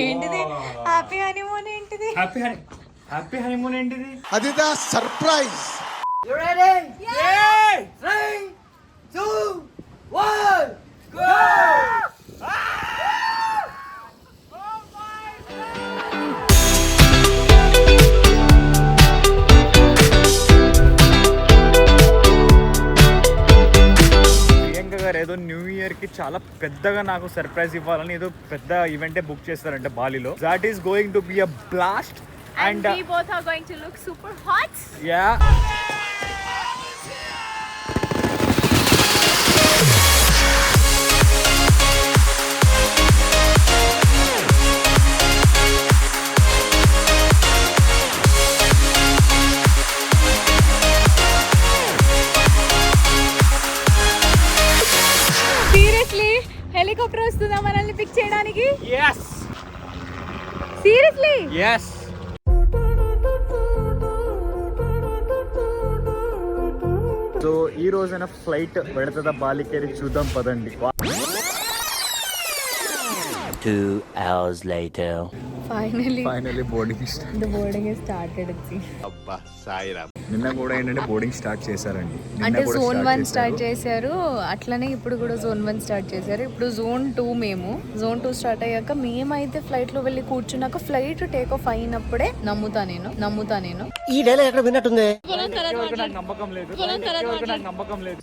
ఏంటిది happy honeymoon ఏంటిది? Happy honeymoon ఏంటిది? అది surprise. You ready? Yeah! 3, 2, 1, go! Priyanka గారు ఏదో న్యూ ఇయర్ కి చాలా పెద్దగా నాకు సర్ప్రైజ్ ఇవ్వాలని ఏదో పెద్ద ఈవెంటే బుక్ చేస్తారంటే బాలీలో. That is going to be a blast And we both are going to look super hot. Yeah. Seriously, helicopter వస్తుందా మనల్ని పిక్ చేయడానికి? Yes. Seriously? Yes. సో ఈ రోజైన ఫ్లైట్ పెడతా బాలికేరి చూద్దాం పదండి. 2 hours later. Finally boarding The boarding is started. అబ్బా సాయిరామ్. నిన్న కూడా ఏంటంటే బోర్డింగ్ స్టార్ట్ చేశారండి. అంటే జోన్ 1 స్టార్ట్ చేశారు, అట్లనే ఇప్పుడు కూడా జోన్ 1 స్టార్ట్ చేశారు. ఇప్పుడు జోన్ 2 మేము జోన్ 2 స్టార్ట్ అయ్యాక మేమైతే ఫ్లైట్ లో వెళ్ళి కూర్చున్నాక ఫ్లైట్ టేక్ ఆఫ్ అయినప్పుడే నమ్ముతా నేను ఈ డైలాగ్ ఎక్కడ విన్నట్టుంది? నమ్మకం లేదు.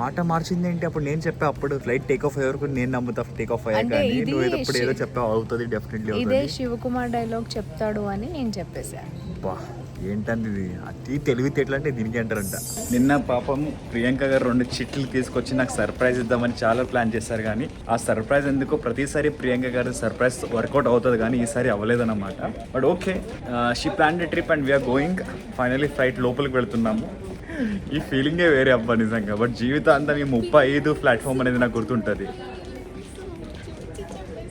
మాట మార్చింది ఏంటి? అప్పుడు నేను చెప్పా, అప్పుడు ఫ్లైట్ టేక్ ఆఫ్ అయ్యే వరకు నేను నమ్ముతా టేక్ ఆఫ్ అయ్యాక. నువ్వు ఎప్పుడు ఏదో చెప్పావు, అవుతుంది డెఫినెట్లీ. ఇదే శివకుమార్ డైలాగ్ చెప్తాడు అని నేను చెప్పేసా. ఏంటంది ఇది? అతి తెలివితేటలు అంటే దీనికి అంటారంట. నిన్న పాపం ప్రియాంక గారు 2 చిట్లు తీసుకొచ్చి నాకు సర్ప్రైజ్ ఇద్దామని చాలా ప్లాన్ చేశారు, కానీ ఆ సర్ప్రైజ్ ఎందుకో ప్రతిసారి ప్రియాంక గారి సర్ప్రైజ్ వర్కౌట్ అవుతుంది, కానీ ఈసారి అవ్వలేదన్నమాట. But okay, she plan the trip and we're going. Finally flight లోపలికి వెళ్తున్నాము. ఈ ఫీలింగే వేరే అబ్బా నిజంగా. బట్ జీవితాంతం ఈ 35 ప్లాట్ఫామ్ అనేది నాకు గుర్తుంటుంది.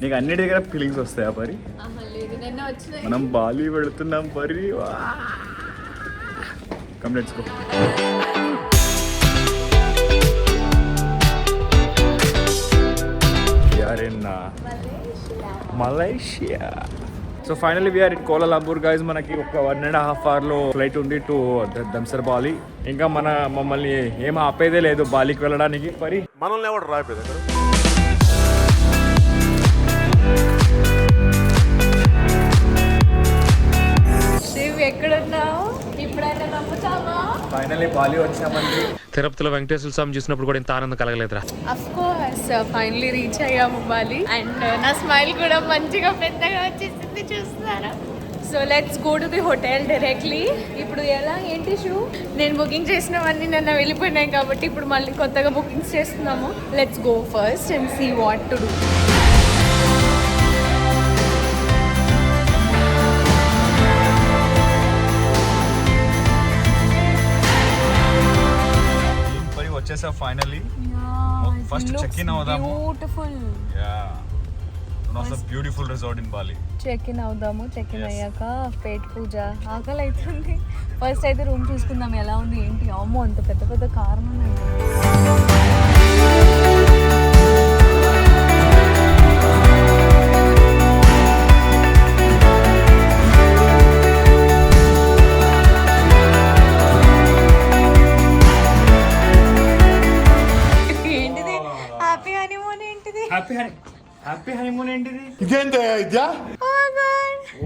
నీకు అన్నిటి దగ్గర ఫీలింగ్స్ వస్తాయా పరి? మనం బాలి వెళుతున్నాం పరి. Come let's go. We are in Malaysia. So finally we are in Kuala Lumpur guys. మనకి ఒక 1.5 hour ఫ్లైట్ ఉంది టు దంసర్ బాలి. ఇంకా మమ్మల్ని ఏం ఆపేదే లేదు బాలికి వెళ్ళడానికి. పరి మనల్ని ఎవరు రాపేది? ఎక్కడున్నావు? ఇప్పుడైనా నమ్ముతావా? ఫైనల్లీ బాలి వచ్చామండి. తిరుపతిలో వెంకటేశ్వర స్వామి చూసినప్పుడు కూడా ఇంత ఆనందం కలగలేదురా. అఫ్ కోర్స్ ఫైనల్లీ రీచ్ అయ్యాము బాలి. అండ్ నా స్మైల్ కూడా మంచిగా పెద్దగా వచ్చేసింది, చూస్తున్నారా? So let's go to the hotel directly. ఇప్పుడు ఎలా ఏంటి షూ? నేను బుకింగ్ చేసినవన్నీ నన్ను వెళ్ళిపోయినాయి కాబట్టి ఇప్పుడు మళ్ళీ కొత్తగా బుకింగ్స్ చేస్తున్నాము. Let's go first and see what to do. వచ్చేసా ఫైనల్లీ. ఫస్ట్ చెక్ ఇన్ అవుదాము. Beautiful. Yeah, one of the beautiful resort in Bali. Check in అవుదాము. చెక్ ఇన్ అయ్యాక పేట్ పూజ. ఆకలి అవుతుంది. ఫస్ట్ అయితే రూమ్ చూసుకుందాం ఎలా ఉంది ఏంటి. అమ్మో అంత పెద్ద పెద్ద కారణం ఉన్నాయి. హ్యాపీ హనీమూన్ ఏంటిది? ఇదేంటి ఇదా?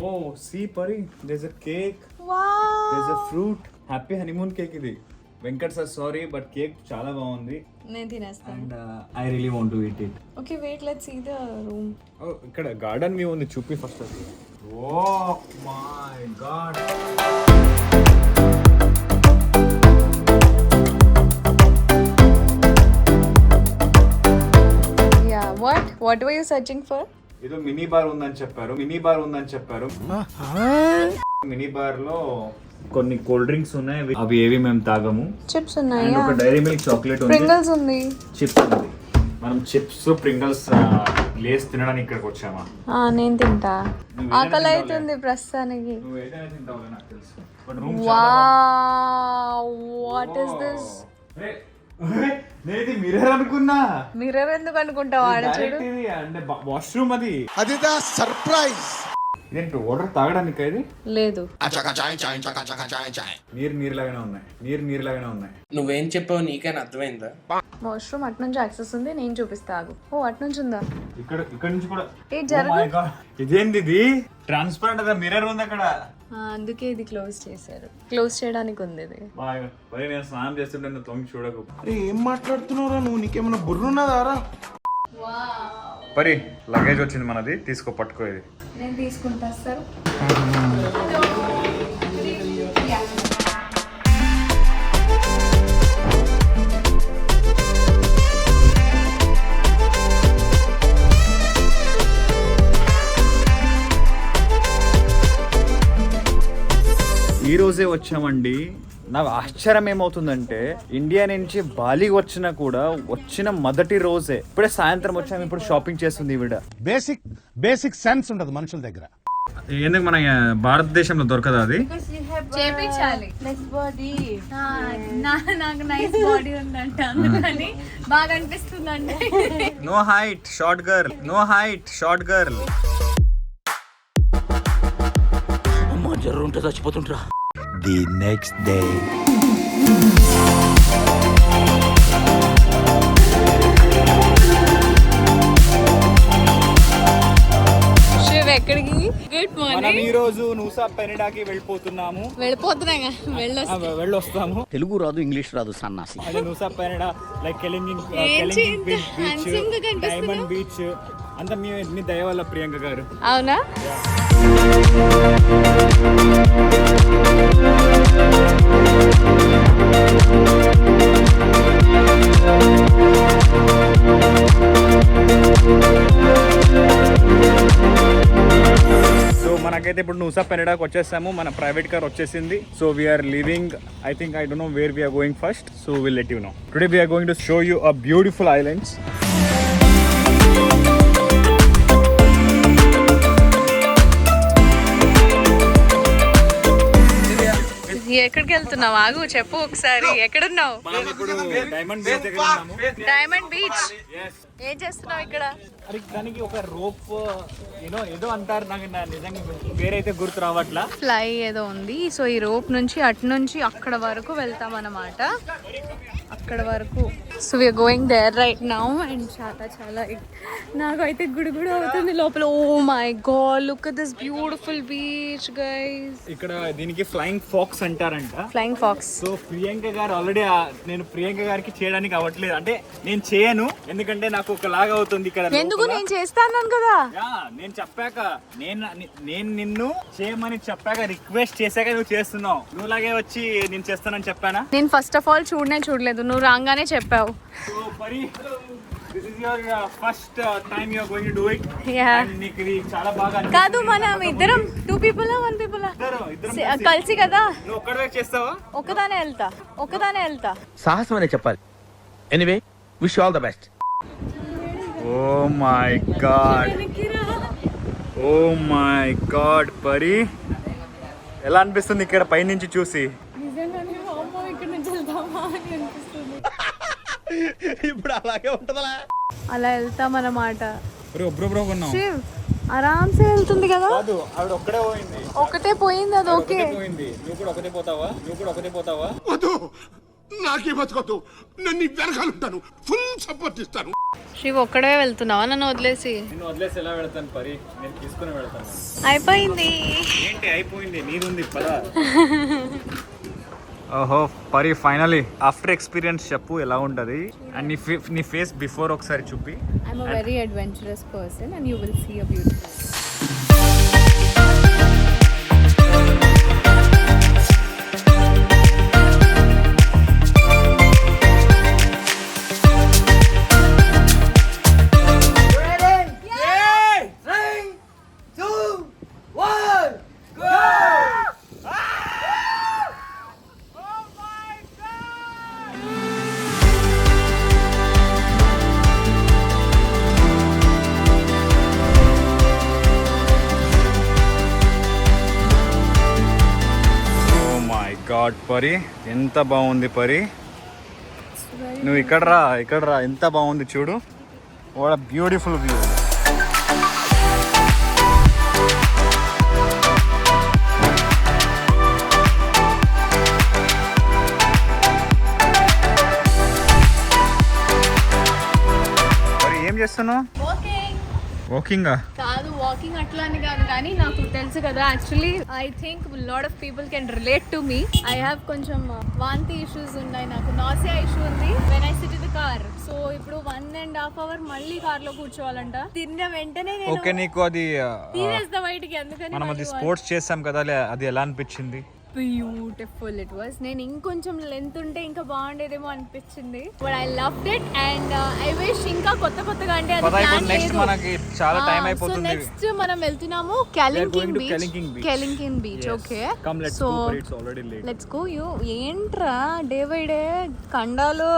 Oh see Pari, there is a cake, wow, there is a fruit. Happy honeymoon cake ఇది. Venkat sir sorry but cake చాలా బాగుంది. నేను తినేస్తాను. అండ్ I really want to eat it. Okay wait, let's see the room. ఇక్కడ గార్డెన్ వ్యూ ఉంది, చూపి first. Oh my god. What were you searching for? ఏదో మినీ బార్ ఉందని చెప్పారు. మినీ బార్ లో కొన్ని కూల్ డ్రింక్స్ ఉన్నాయి, అవి ఏవి మేము తాగము. చిప్స్ ఉన్నాయి, ఒక డైరీ మిల్క్ చాక్లెట్ ఉంది, ప్రింగిల్స్ ఉంది, చిప్స్ ఉంది. మనం చిప్స్ ప్రింగిల్స్ లేస్ తినడానికి ఇక్కడికి వచ్చామా? నేను తింటా. ఆకలి అవుతుంది ప్రస్తుతానికి. నువ్వు ఏదైనా తింటావులే నాకు తెలుసు. Wow, what is this? నేను ఇది మిర్రర్ అనుకున్నా. మిర్రర్ ఎందుకు అనుకుంటావు? ఆడ చూడు. అంటే వాష్రూమ్ అది. అదిదా సర్ప్రైజ్. ఇదేంటి వాటర్ తాగడానికి ఇది? లేదు, నీరు లాగానే ఉన్నాయి. నువ్వేం చెప్పావు నీకైనా అర్థమైందా? వాష్రూమ్ అటు నుంచి యాక్సెస్ ఉంది, నేను చూపిస్తాగు. ఓ అటు నుంచి ఉందా? ఇక్కడ నుంచి కూడా. ఏ జరగదు. Oh my God. ఇదేంది ఇది? ట్రాన్స్పరెంట్ అదే మిర్రర్ ఉంది అక్కడ. అందుకే ఇది క్లోజ్ చేశారు. క్లోజ్ చేయడానికి ఉంది ఇది. మరి నేను స్నానం చేస్తుంటే నువ్వు తొంగి చూడకు. ఏం మాట్లాడుతున్నావురా నువ్వు? నీకేమైనా బుర్రున్నదారా? పరి లగేజ్ వచ్చింది మనది, తీసుకో, పట్టుకో. ఇది నేను తీసుకుంటా సార్. ఈ రోజే వచ్చామండి. నాకు ఆశ్చర్యం ఏమవుతుందంటే ఇండియా నుంచి బాలి వచ్చినా కూడా వచ్చిన మొదటి రోజే ఇప్పుడే సాయంత్రం వచ్చాము. ఇప్పుడు షాపింగ్ చేస్తుంది ఈవిడ. బేసిక్ సెన్స్ ఉండదు మనుషుల దగ్గర. ఎందుకు మన భారతదేశంలో దొరకదా అది? చేపించాలి. నాకు నైస్ బాడీ ఉందంట, అందుకని బాగా అనిపిస్తుందండి. No height short girl. అమ్మా జర్రుంటే చచ్చిపోతుంటరా. The next day. శివ్ ఎక్కడికి? గుడ్ మనం మార్నింగ్. ఈ రోజు నూసా పెనిడాకి వెళ్ళిపోతున్నాము. వెళ్ళొస్తాము. తెలుగు రాదు, ఇంగ్లీష్ రాదు, సన్నాసి. అదే నూసా పెనిడా, లైక్ ఇంత handsome గా కనిపిస్తున్నావు? డైమండ్ బీచ్ అంతా మీ దయ వల్ల ప్రియాంక గారు. అవునా? సో మనకైతే ఇప్పుడు నూసా పెనిడాకి వచ్చేసాము. మన ప్రైవేట్ కార్ వచ్చేసింది. So we're living, I think, I don't know where we're going first. So will let you know. Today we're going to show you a beautiful islands. ఎక్కడికి వెళ్తున్నావు? ఆగు, చెప్పు ఒకసారి. ఎక్కడున్నావు? డైమండ్ బీచ్ దగ్గర ఉన్నాము. Diamond beach. ఏం చేస్తున్నావు ఇక్కడ? అరే దానికి ఒక రోప్ ఏదో అంటారు, నాకు నిజంగా పేరైతే గుర్తు రావట్లా. ఫ్లై ఏదో ఉంది. సో ఈ రోప్ నుంచి అటు నుంచి అక్కడ వరకు వెళ్తాం అన్నమాట. అక్కడ వరకు. So we're going there right now. And చాలా నాకు అయితే గుడి అవుతుంది లోపల. Oh my god, look at this beautiful beach guys. ఇక్కడ దీనికి ఫ్లయింగ్ ఫాక్స్ అంటారంట. Flying fox. So Priyanka garu already నేను ప్రియాంక గారికి చేయడానికి అవ్వట్లేదు. అంటే నేను చేయను, ఎందుకంటే నాకు ఒకలాగా అవుతుంది ఇక్కడ. ఎందుకు? నేను చేస్తాను కదా. నేను చెప్పాక నేను నిన్ను చేయమని చెప్పాక, రిక్వెస్ట్ చేశాక నువ్వు చేస్తున్నావు. నువ్వులాగే వచ్చి నేను చేస్తానని చెప్పానా? నేను ఫస్ట్ ఆఫ్ ఆల్ చూడలేదు, నువ్వు రాగానే చెప్పావు. సో పరి, this is your first time you are going to do it. Yeah. And నీకు ఇది చాలా బాగా కాదు, మనం ఇద్దరం 2 people 1 people కలిసి కదా. నువ్వు ఒక్కడే చేస్తావా? ఒక్కదానే వెళ్తా. సాహసం అనే చెప్పాలి. Anyway, wish all the best. Oh my god Pari, ఎలా అనిపిస్తుంది ఇక్కడ పైనుంచి చూసి? ఇప్పుడు అలాగే ఉంటదా? అలా వెళ్తాం అన్నమాట. శివ్ ఆరామ్సే వెళ్తుంది కదా. కాదు, ఆవిడ ఒక్కడే పోయింది. ఒకటే పోయింది, అది ఓకే. పోయింది. నువ్వు కూడా ఒకటే పోతావా? వద్దు, నాకే బతకొద్దు. నన్ను వెనకాలంటాను, ఫుల్ సపోర్ట్ ఇస్తాను. శివ్ ఒక్కడే వెళ్తున్నావా నన్ను వదిలేసి? నిన్ను వదిలేసి ఎలా వెళ్తాను పరి? నేను తీసుకుని వెళ్తాను. అయిపోయింది. ఏంటి అయిపోయింది? నీదుంది పదా. ఓహో పరి, ఫైనలీ ఆఫ్టర్ ఎక్స్పీరియన్స్ చెప్పు ఎలా ఉంటది? అండ్ నీ ఫేస్ బిఫోర్ ఒకసారి చూపి. I'm a very adventurous person and you will see a beautiful. God పరి, ఎంత బాగుంది పరి. నువ్వు ఇక్కడ రా ఎంత బాగుంది చూడు. What beautiful view. మరి ఏం చేస్తున్నావు? వాకింగ్ కాదు, వాకింగ్ అట్లా అని కాదు, కానీ నాకు తెలుసు కదా, actually I think lot of people can relate to me. I have కొంచెం వాంతి ఇష్యూస్ ఉన్నాయి, నాకు నాసియా ఇష్యూ ఉంది when I SIT in the car. So ఇప్పుడు 1.5 hours మళ్ళీ కార్ లో కూర్చోవాలంట. తిన్న వెంటనే ఓకే, నీకు అది తీసేస్తా బయటికి. అందుకని మనం అది స్పోర్ట్స్ చేసాం కదా, అది ఎలా అనిపించింది? Beautiful it was. నేను ఇంకొంచెం లెంత్ ఉంటే ఇంకా బాగుండేదేమో అనిపించింది, but I loved it and I wish ఇంకా కొత్తగా అంటే అది ప్లాన్ నెక్స్ట్ లేదు. మనకి చాలా టైం సో అయిపోతుంది. నెక్స్ట్ మనం వెళ్తున్నాము Kelingking beach. Kelinking Beach. Kelingking beach. Okay, Come, let's so go for it. It's already late. Let's go. You ఏంట్రా డే బై డే కండాలు.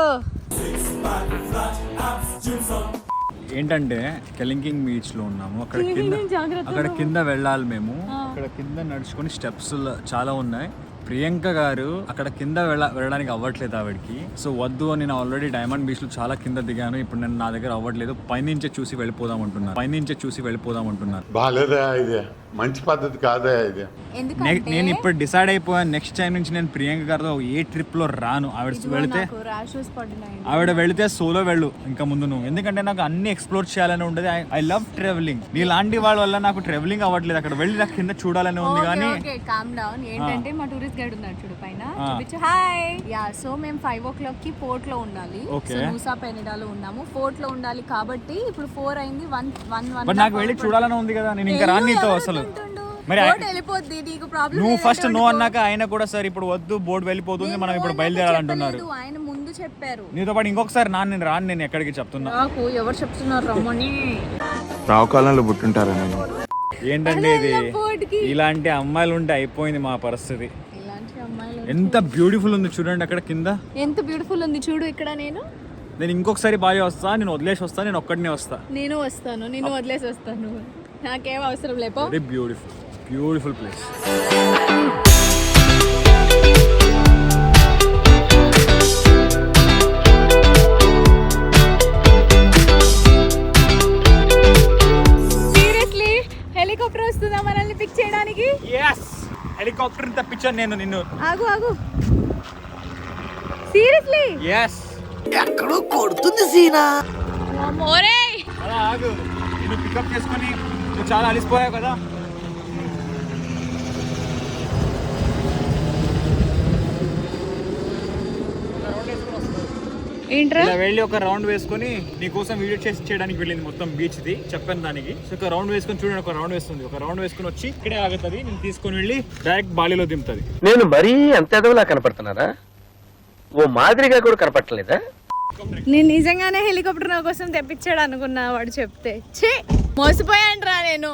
ఏంటంటే కెలింకింగ్ బీచ్ లో ఉన్నాము. అక్కడ కింద వెళ్ళాలి మేము. అక్కడ కింద నడుచుకొని స్టెప్స్ చాలా ఉన్నాయి. ప్రియాంక గారు అక్కడ కింద వెళ్ళడానికి అవ్వట్లేదు ఆవిడకి. సో వద్దు అని నేను ఆల్రెడీ డైమండ్ బీచ్ లో చాలా కింద దిగాను. ఇప్పుడు నేను నా దగ్గర అవ్వట్లేదు, పైనుంచే చూసి వెళ్ళిపోదాం అంటున్నారు. బాలేదా ఇది? మంచి పద్ధతి కాదా ఇది? నేను ఇప్పుడు డిసైడ్ అయిపోయాను, నెక్స్ట్ టైం నుంచి నేను ప్రియాంక గారితో ఏ ట్రిప్ లో రాను. ఆవిడ వెళితే సోలో వెళ్ళు ఇంకా ముందు నువ్వు, ఎందుకంటే నాకు అన్ని ఎక్స్ప్లోర్ చేయాలని ఉండదు. I love travelling. నీలాంటి వాళ్ళ వల్ల నాకు ట్రావెలింగ్ అవ్వట్లేదు. అక్కడ వెళ్ళి నాకు కింద చూడాలని ఉంది. కానీ కామ్ డౌన్. ఏంటంటే మా టూరిస్ట్ గైడ్ ఉన్నాడు చూడు పైన, చూపించు. హాయ్. యా, సో మేము 5 o'clock కి పోర్ట్ లో ఉండాలి. సో నూసా పెనిడాలో ఉన్నాము, పోర్ట్ లో ఉండాలి. కాబట్టి ఇప్పుడు 4 అయింది. 1 నాకు వెళ్ళి చూడాలని ఉంది కదా, నేను ఇంకా రాను నీతో అసలు. మరి వెళ్ళిపోద్ది, నీకు ప్రాబ్లం. నువ్వు ఫస్ట్ నో అన్నాక ఆయన కూడా సార్ ఇప్పుడు వద్దు, బోర్డు వెళ్ళిపోతుంది, మనం ఇప్పుడు బయలుదేరాలంటున్నారు. ఆయన ముందు చెప్పారు. నీతో పాటు ఇంకొకసారి నేను రాను, నేను ఎక్కడికి చెప్తున్నా. నాకు ఎవరు చెప్తున్నారు రమ్మని? రావుకాలంలో పుట్టుంటారా? ఏంటంటే ఇది, ఇలాంటి అమ్మాయిలు ఉంటే అయిపోయింది మా పరిస్థితి. ఎంత బ్యూటిఫుల్ ఉంది చూడండి అక్కడ కింద. ఎంత బ్యూటిఫుల్ ఉంది చూడు ఇక్కడ. నేను ఇంకొకసారి బాగా వస్తా, నేను వదిలేసి వస్తా, నేను ఒక్కడినే వస్తా. నేను వస్తాను, నేను వదిలేసి వస్తాను, నాకేం అవసరం లేపో. Very beautiful place. Seriously helicopter వస్తుందా మనల్ని పిక్ చేయడానికి? హెలికాప్టర్ తప్పించాను నేను నిన్ను. ఆగు సీరియస్లీ? ఎక్కడో కొడుతుంది సీనా. మోరే అలా ఆగు, నిన్ను పికప్ చేసుకొని నువ్వు చాలా అలిసిపోయావు కదా. ఏంట్రా? ఇలా వెళ్ళి ఒక రౌండ్ వేసుకొని నీకోసం వీడియో చేయడానికి వెళ్ళింది మొత్తం బీచ్ ది, చెప్పాను దానికి. సో ఒక రౌండ్ వేసుకొని చూడండి, ఒక రౌండ్ వేస్తుంది. ఒక రౌండ్ వేసుకొని వచ్చి ఇక్కడే ఆగుతుంది, నేను తీసుకొని వెళ్ళి డైరెక్ట్ బాలీలో దింపుతుంది. నేను మరీ అంత ఎదవలా కనపడుతున్నారా? ఓ మాదిరిగా కూడా కనపడలేదా? నేను నిజంగానే హెలికాప్టర్ నా కోసం తెప్పించాడు అనుకున్నా వాడు చెప్తే. ఛీ, మోసపోయాను నేను.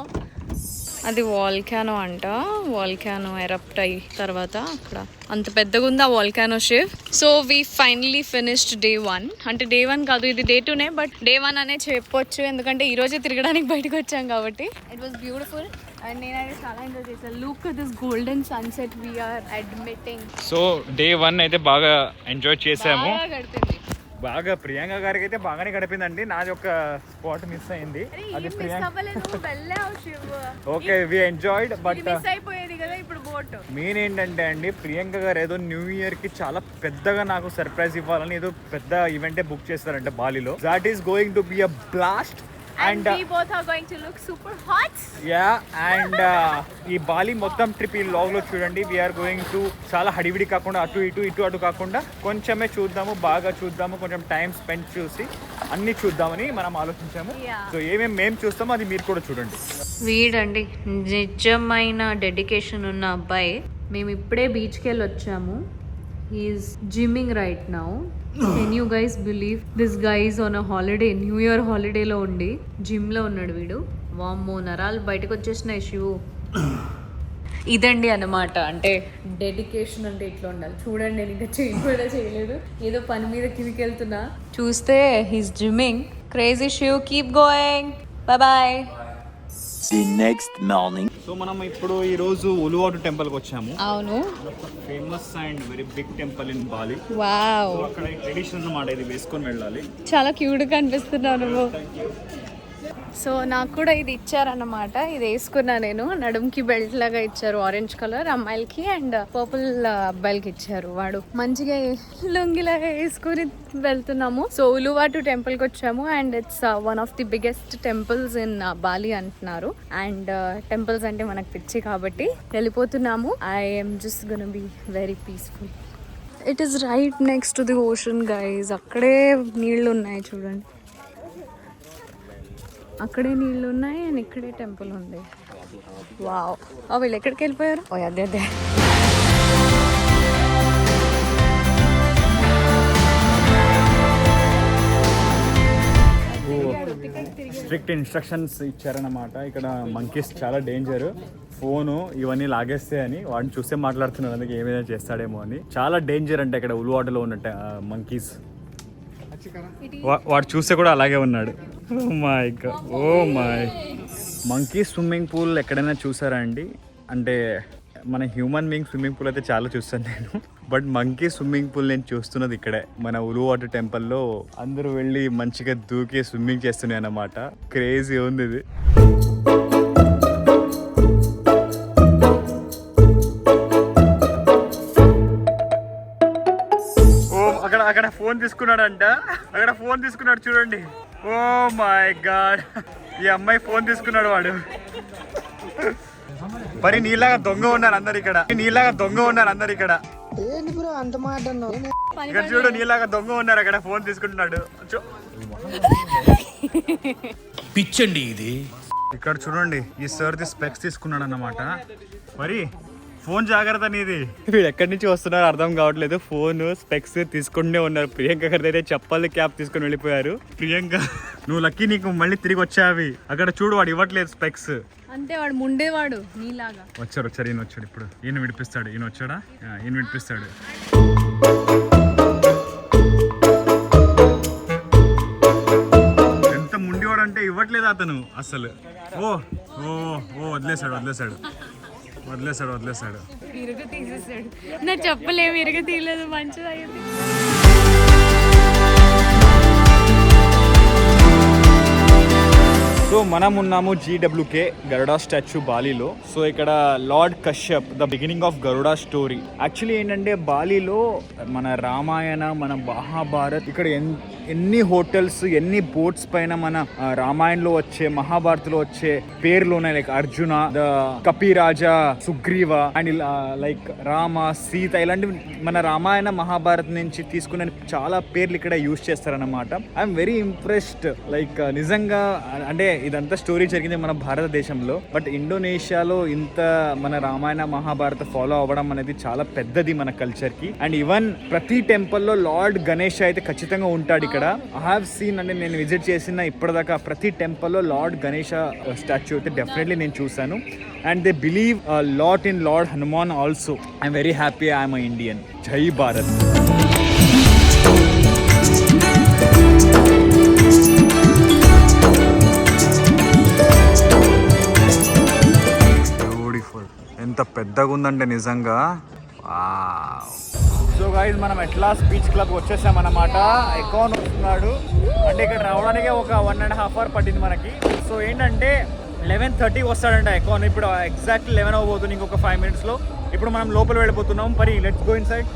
అది వాల్కానో అంట. వాల్కానో ఎరప్ట్ అయ్యి తర్వాత అక్కడ అంత పెద్దగా ఉంది ఆ volcano ship. So we finally finished day 1. అంటే డే 1 కాదు, ఇది డే 2నే, బట్ డే 1 అనే చెప్పొచ్చు, ఎందుకంటే ఈ రోజే తిరగడానికి బయటకు వచ్చాం కాబట్టి. ఇట్ వాస్ బ్యూటిఫుల్ అండ్ నేనైతే చాలా ఎంజాయ్ చేశాను. Look at this golden sunset we're admitting. So day 1 అయితే బాగా ఎంజాయ్ చేసాము. గడిపింది బాగా. ప్రియాంక గారికి అయితే బాగానే గడిపిందండి. నాది ఒక స్పాట్ మిస్ అయింది, అది okay we enjoyed. But main ఏంటంటే అండి, ప్రియాంక గారు ఏదో న్యూ ఇయర్ కి చాలా పెద్దగా నాకు సర్ప్రైజ్ ఇవ్వాలని ఏదో పెద్ద ఈవెంటే బుక్ చేస్తారంటే బాలీలో. That is going to be a blast. And we both are going to look super hot. And ఈ బాలి మొత్తం ట్రిప్ ఈ లాగ్ లో చూడండి. వీఆర్ గోయింగ్ టు చాలా హడివిడి కాకుండా ఇటు అటు కాకుండా కొంచెమే చూద్దాము, బాగా చూద్దాము, కొంచెం టైం స్పెండ్ చూసి అన్ని చూద్దామని మనం ఆలోచించాము. సో ఏమేమి మేము చూస్తామో అది మీరు కూడా చూడండి. వీడండి నిజమైన డెడికేషన్ ఉన్న అబ్బాయి. మేము ఇప్పుడే బీచ్కి వెళ్ళి వచ్చాము. He is gymming right now. Can you guys believe this guy is on a holiday, new year హాలిడేలో ఉండి జిమ్లో ఉన్నాడు వీడు. వామ్మో, నరాలు బయటకు వచ్చేసిన ఇష్యూ. ఇదండి అన్నమాట, అంటే డెడికేషన్ అంటే ఇట్లా ఉండాలి. చూడండి, నేను ఇంకా కూడా చేయలేదు, ఏదో పని మీద కిందికి వెళ్తున్నా. చూస్తే he's gymming. Crazy shoe, keep going, boy boy. The next morning. So మనం ఇప్పుడు ఈ రోజు ఉలువాటు టెంపుల్ కి వచ్చాము. అవును. Famous and very big temple in Bali. Wow. అక్కడ ట్రెడిషనల్ అన్నమాట, ఇది వేసుకొని వెళ్ళాలి. చాలా క్యూట్ గా అనిపిస్తున్నావు నువ్వు. సో నాకు కూడా ఇది ఇచ్చారన్నమాట. ఇది వేసుకున్నా నేను. నడుముకి బెల్ట్ లాగా ఇచ్చారు, ఆరెంజ్ కలర్ అమ్మాయిలకి, అండ్ పర్పుల్ అబ్బాయిలకి ఇచ్చారు. వాడు మంచిగా లుంగిలాగా వేసుకుని వెళ్తున్నాము. సో ఉలువాటు టెంపుల్ కి వచ్చాము, and it's one of the biggest temples in Bali అంటున్నారు. అండ్ టెంపుల్స్ అంటే మనకు పిచ్చి కాబట్టి వెళ్ళిపోతున్నాము. I'm just gonna be very peaceful. It is right next to the ocean guys. అక్కడే నీళ్లు ఉన్నాయి చూడండి, అక్కడే నీళ్ళు ఉన్నాయి అండ్ ఇక్కడే టెంపుల్ ఉంది. వావ్. వీళ్ళు ఎక్కడికి వెళ్ళిపోయారు? ఓ అదే అదే. స్ట్రిక్ట్ ఇన్స్ట్రక్షన్స్ ఇచ్చారన్నమాట. ఇక్కడ మంకీస్ చాలా డేంజర్, ఫోను ఇవన్నీ లాగేస్తాయని. వాడిని చూస్తే మాట్లాడుతున్నాడు, అందుకే ఏమైనా చేస్తాడేమో అని. చాలా డేంజర్ అంటే ఇక్కడ ఉలువాటలో ఉన్న మంకీస్. వాడు చూస్తే కూడా అలాగే ఉన్నాడు. Oh my god, oh my. Monkey swimming pool ఎక్కడైనా చూసారా అండి? అంటే మన హ్యూమన్ బీయింగ్ స్విమ్మింగ్ పూల్ అయితే చాలా చూస్తాను నేను, బట్ మంకీ స్విమ్మింగ్ పూల్ నేను చూస్తున్నది ఇక్కడే మన ఉలువాటు టెంపుల్లో. అందరూ వెళ్ళి మంచిగా దూకి స్విమ్మింగ్ చేస్తున్నాయి అన్నమాట. క్రేజీ ఉంది ఇది. అక్కడ ఫోన్ తీసుకున్నాడంట, అక్కడ ఫోన్ తీసుకున్నాడు చూడండి. ఓ మై గాడ్, ఈ అమ్మాయి ఫోన్ తీసుకున్నాడు వాడు. మరి నీలాగా దొంగ ఉన్నారు అందరు ఇక్కడ, నీలాగా దొంగ ఉన్నారు అందరు ఇక్కడ. ఇక్కడ చూడు, నీలాగా దొంగ ఉన్నారు అక్కడ, ఫోన్ తీసుకుంటున్నాడు. పిచ్చండి ఇది. ఇక్కడ చూడండి, ఈ సార్ స్పెక్స్ తీసుకున్నాడు అన్నమాట. మరి ఫోన్ జాగ్రత్త నీది. వీడు ఎక్కడి నుంచి వస్తున్నారు అర్థం కావట్లేదు. ఫోన్ స్పెక్స్ తీసుకుంటూనే ఉన్నారు. ప్రియాంక గారి అయితే చెప్పాలి క్యాప్ తీసుకొని వెళ్ళిపోయారు. ప్రియాంక నువ్వు లక్కీ, నీకు మళ్ళీ తిరిగి వచ్చావి. అక్కడ చూడు, వాడు ఇవ్వట్లేదు స్పెక్స్. అంటే వాడు ముండేవాడు నీలాగా. వచ్చారు ఈయన వచ్చాడు. ఇప్పుడు ఈయన విడిపిస్తాడు. ఈయన వచ్చాడా? ఈయన విడిపిస్తాడు. ఎంత ముండేవాడు అంటే ఇవ్వట్లేదు అతను అసలు. ఓ ఓ ఓ వదిలేశాడు. ఇరుగు తీసేసాడు. నా చెప్పలేము, ఇరుగు తీయలేదు. మంచిది అయింది. సో మనం ఉన్నాము GWK గరుడా స్టాచ్యూ బాలీలో. సో ఇక్కడ lord Kashyap, the beginning of Garuda story. Actually ఏంటంటే బాలీలో మన రామాయణ, మన మహాభారత్, ఇక్కడ ఎన్ని హోటల్స్, ఎన్ని బోట్స్ పైన మన రామాయణంలో వచ్చే, మహాభారత్లో వచ్చే పేర్లు ఉన్నాయి. Like Arjuna, the Kapiraja, Sugriva, and like Rama, Sita, ఇలాంటివి మన రామాయణ మహాభారత్ నుంచి తీసుకునే చాలా పేర్లు ఇక్కడ యూజ్ చేస్తారన్నమాట. I'm very impressed. లైక్ నిజంగా అంటే ఇదంతా స్టోరీ జరిగింది మన భారతదేశంలో, బట్ ఇండోనేషియాలో ఇంత మన రామాయణ మహాభారత ఫాలో అవ్వడం అనేది చాలా పెద్దది మన కల్చర్ కి. అండ్ ఈవెన్ ప్రతి టెంపుల్లో లార్డ్ గణేష్ అయితే ఖచ్చితంగా ఉంటాడు ఇక్కడ. ఐ హావ్ సీన్, అంటే నేను విజిట్ చేసిన ఇప్పటిదాకా ప్రతి టెంపుల్లో లార్డ్ గణేష స్టాచ్యూ అయితే డెఫినెట్లీ నేను చూశాను. And they believe lot in lord Hanuman also. I'm very happy I'm a Indian. జై భారత్. ఎంత పెద్దగా ఉందంటే నిజంగా. సో గైస్, మనం ఎట్లాస్ బీచ్ క్లబ్ వచ్చేసామన్నమాట. ఎకాన్ వస్తున్నాడు, అంటే ఇక్కడ రావడానికి ఒక 1.5 hour పట్టింది మనకి. సో ఏంటంటే 11:30 వస్తాడంట ఎకాన్. ఇప్పుడు ఎగ్జాక్ట్లీ 11 అవ్వబోతుంది, ఇంకొక 5 minutesలో. ఇప్పుడు మనం లోపల వెళ్ళిపోతున్నాం. మరి లెట్స్ గో ఇన్సైడ్.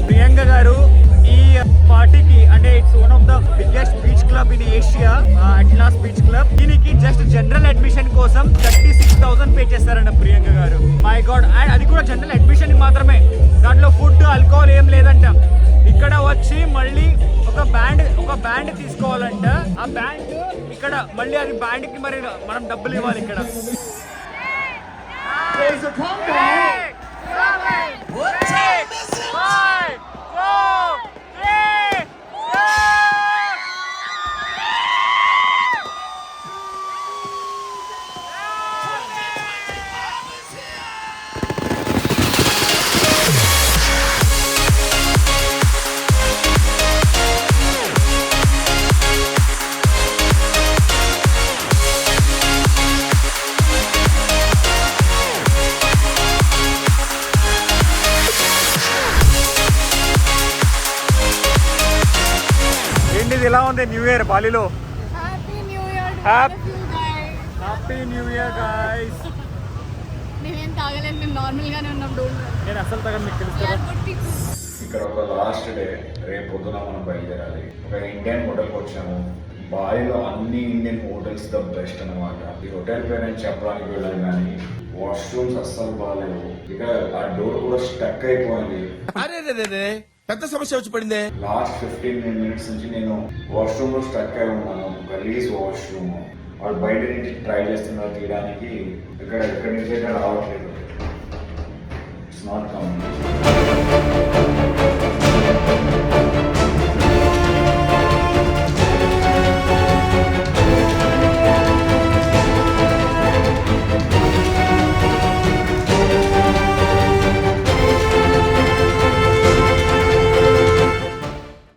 ప్రియాంక గారు ఈ పార్టీకి, అంటే it's one of the biggest beach club in Asia, atlas beach club. దీనికి జస్ట్ జనరల్ అడ్మిషన్ కోసం 36,000 పే చేస్తారంట ప్రియాంక గారు. My God. అండ్ అది కూడా జనరల్ అడ్మిషన్ మాత్రమే, దాంట్లో ఫుడ్, ఆల్కహాల్ ఏం లేదంట. ఇక్కడ వచ్చి మళ్ళీ ఒక బ్యాండ్ తీసుకోవాలంట. ఆ బ్యాండ్ ఇక్కడ మళ్ళీ అది బ్యాండ్కి మరి మనం డబ్బులు ఇవ్వాలి ఇక్కడ. ఉంది న్యూ ఇయర్ బాలీలో? Happy new year happy new year guys. నేనేం తాగలేదు, మేము నార్మల్ గానే ఉన్నాం. నేను అసలు తగ్గని మీకు తెలుసు కదా. ఇక్కడ ఒక లాస్ట్ డే, రేపు పొద్దున మనం బయలుదేరాలి. ఒక ఇండియన్ హోటల్కి వచ్చాము. బాలీలో అన్ని ఇండియన్ హోటల్స్ ద బెస్ట్ అన్నమాట. ఈ హోటల్ పేరు నేను చెప్పడానికి వెళ్ళాను కానీ వాష్రూమ్స్ అస్సలు బాగాలేవు. ఇక ఆ డోర్ కూడా స్టక్ అయిపోయింది. అరే పెద్ద సమస్య వచ్చి పడిందే. లాస్ట్ 15 minutes నుంచి నేను వాష్రూమ్ లో స్టక్ అయి ఉన్నాను. గలీజ్ వాష్రూమ్. వాళ్ళు బయట నుంచి ట్రై చేస్తున్నారు తీయడానికి. ఎక్కడి నుంచి అయితే రావట్లేదు. It's not coming.